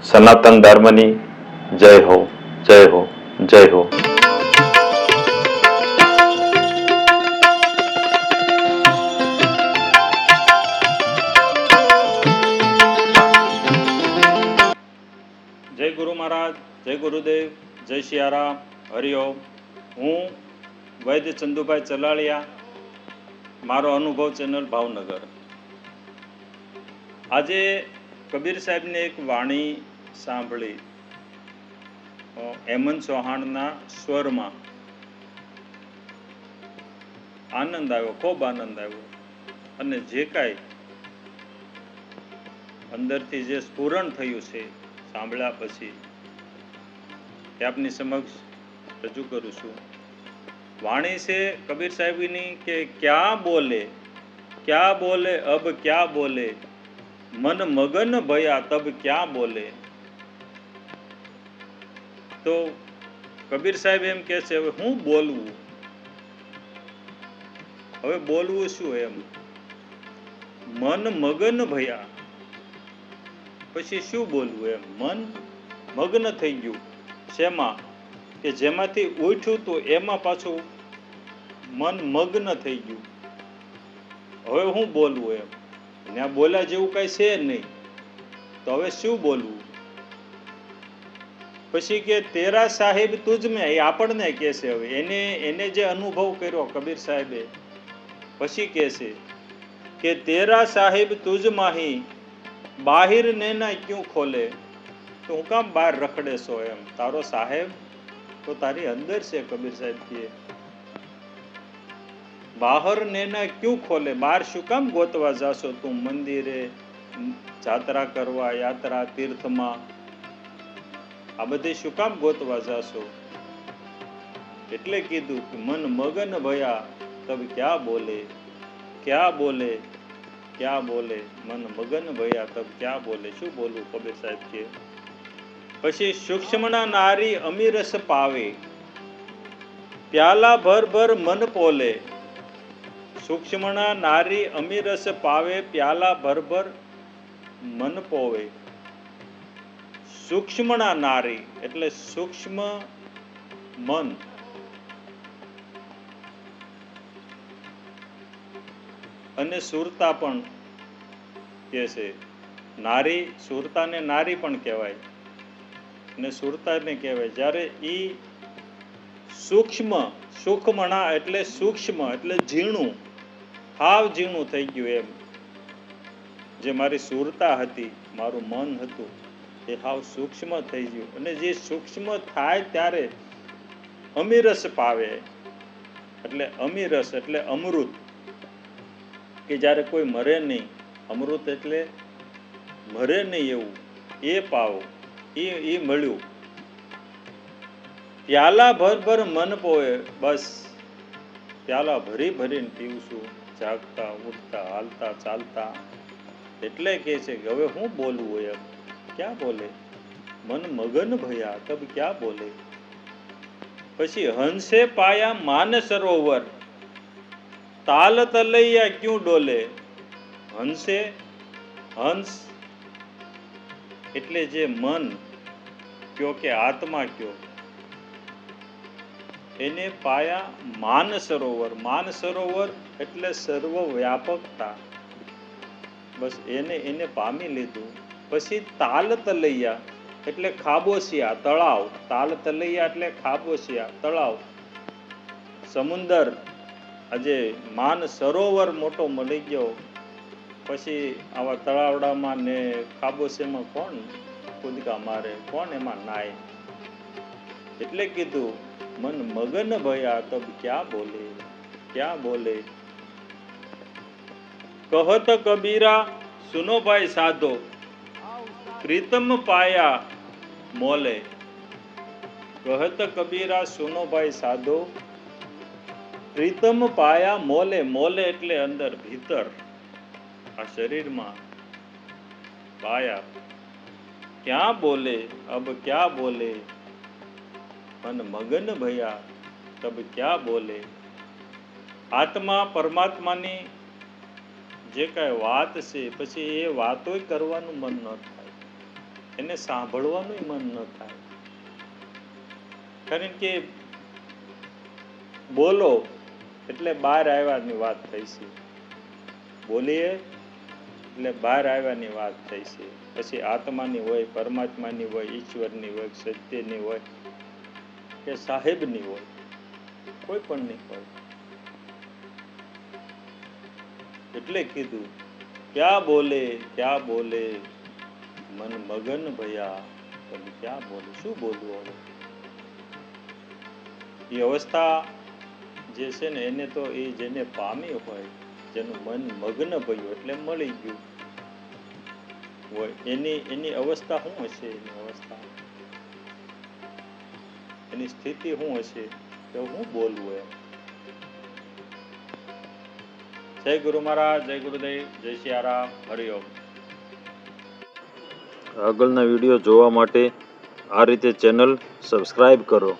સનાતન ધર્મની જય હો, જય હો, જય હો. જય ગુરુ મહારાજ, જય ગુરુદેવ, જય સિયારામ, હરિઓમ. હું વૈદ્ય ચંદુભાઈ ચલાળિયા, મારો અનુભવ ચેનલ ભાવનગર. આજે કબીર સાહેબની એક વાણી સાંભળી, હેમંત ચૌહાણના સ્વરમાં. આનંદ આવ્યો, ખૂબ આનંદ આવ્યો. અને જે કાંઈ અંદરથી જે સ્ફુરણ થયું છે સાંભળ્યા પછી તે આપની સમક્ષ રજૂ કરું છું. વાણી છે કબીર સાહેબની કે ક્યાં બોલે અબ ક્યાં બોલે, મન મગન ભયા તબ ક્યાં બોલે. તો કબીર સાહેબ એમ કહે છે, હવે હું બોલવું, હવે બોલવું શું એમ. મન મગન ભયા, પછી શું બોલવું એમ. મન મગ્ન થઈ ગયું શેમાં, કે જેમાંથી ઉઠ્યું તો એમાં પાછું મન મગ્ન થઈ ગયું. હવે હું બોલવું એમ. ત્યાં બોલ્યા જેવું કાંઈ છે નહીં, તો હવે શું બોલવું. પછી કે તેરા સાહેબ તુજ મેં, એ આપણને કહે છે. હવે એને જે અનુભવ કર્યો કબીર સાહેબે, પછી કહે છે કે તેરા સાહેબ તુજ માહી, બાહિર નેના ક્યું ખોલે. તો હું કામ બહાર રખડે છો એમ. તારો સાહેબ તો તારી અંદર છે. કબીર સાહેબ કહે બહાર નેના ક્યું ખોલે, બહાર શું કામ ગોતવા જાશો તું મંદિરે, જાત્રા કરવા, યાત્રા તીર્થમાં, આ બધી શું કામ ગોતવા જાશો. એટલે કીધું કે મન મગન ભયા તબ ક્યાં બોલે, ક્યાં બોલે, ક્યાં બોલે, મન મગન ભયા તબ ક્યાં બોલે. શું બોલવું કબીર સાહેબ કે. પછી સૂક્ષ્મના નારી અમીરસ પાવે, પ્યાલા ભર ભર મન પોલે. સૂક્ષ્મના નારી અમીરસ પાવે, પ્યાલા ભર ભર મન પોવે. સૂક્ષ્મના નારી એટલે સૂક્ષ્મ મન. અને સુરતા પણ કહે છે. નારી, સુરતાને નારી પણ કહેવાય અને સુરતાને કહેવાય. જ્યારે એ સૂક્ષ્મ, સૂક્ષ્મણા એટલે સૂક્ષ્મ એટલે ઝીણું, હાવ ઝીણું થઈ ગયું એમ. જે મારી સુરતા હતી, મારું મન હતું, એ હાવ સૂક્ષ્મ થઈ ગયું. અને જે સૂક્ષ્મ થાય ત્યારે અમીરસ પાવે, એટલે અમીરસ એટલે અમૃત, કે જ્યારે કોઈ મરે નહીં. અમૃત એટલે મરે નહીં એવું, એ પાવો, એ મળ્યું. પ્યાલા ભર ભર મન પોવે, બસ પ્યાલા ભરી ભરીને પીવું છું, જાગતા ઉઠતા હાલતા ચાલતા. એટલે કે છે કે હવે હું બોલવું એમ. ક્યાં બોલે, મન મગન ભયા તબ ક્યાં બોલે. પછી હંસે પાયા માન સરોવર, તાલ તલૈયા ક્યું ડોલે. હંસે, હંસ એટલે જે મન કયો કે આત્મા કયો, એને પાયા માન સરોવર. માન સરોવર એટલે સર્વ વ્યાપકતા, બસ એને પામી લીધું. પછી તાલ તલૈયા એટલે ખાબોશિયા, તળાવ. તાલ તલૈયા એટલે ખાબોશિયા, તળાવ, સમુદર. આજે માન સરોવર મોટો મળી ગયો, પછી આવા તળાવડામાં ને ખાબોશિયામાં કોણ કૂદકા મારે, કોણ એમાં નાય. એટલે કીધું મન મગન ભયા તબ ક્યાં બોલે, ક્યાં બોલે. કહત કબીરા સુનો ભાઈ સાધો, પ્રીતમ પાયા મોલે. કહત કબીરા સુનો ભાઈ સાધો, પ્રીતમ પાયા મોલે. મોલે એટલે અંદર, ભીતર, આ શરીરમાં. પાયા ક્યાં બોલે, અબ ક્યાં બોલે, મન મગન ભયા તબ ક્યાં બોલે. આત્મા પરમાત્માની જે કાંઈ વાત છે પછી એ વાતોય કરવાનું મન ન થાય, એને સાંભળવાનું મન ન થાય. કારણ કે બોલો એટલે બહાર આવ્યાની વાત થઈ છે, બોલીએ એટલે બહાર આવ્યાની વાત થઈ છે. પછી આત્માની હોય, પરમાત્માની હોય, ઈશ્વરની હોય, સત્યની હોય કે સાહેબની હોય, કોઈ પણ નહીં હોય. એટલે કીધું ક્યાં બોલે મન મગન ભયા, પણ ક્યાં બોલે, શું બોલવું હવે? એ અવસ્થા જે છે ને એને તો એ જેને પામી હોય, જેનું મન મગ્ન ભયું એટલે મળી ગયું હોય, એની અવસ્થા શું હશે? એની સ્થિતિ શું હશે કે હું બોલવું એમ? જય ગુરુ મહારાજ, જય ગુરુદેવ, જય સિયારામ, હરિઓમ. આગળના વિડીયો જોવા માટે આ રીતે ચેનલ સબસ્ક્રાઈબ કરો.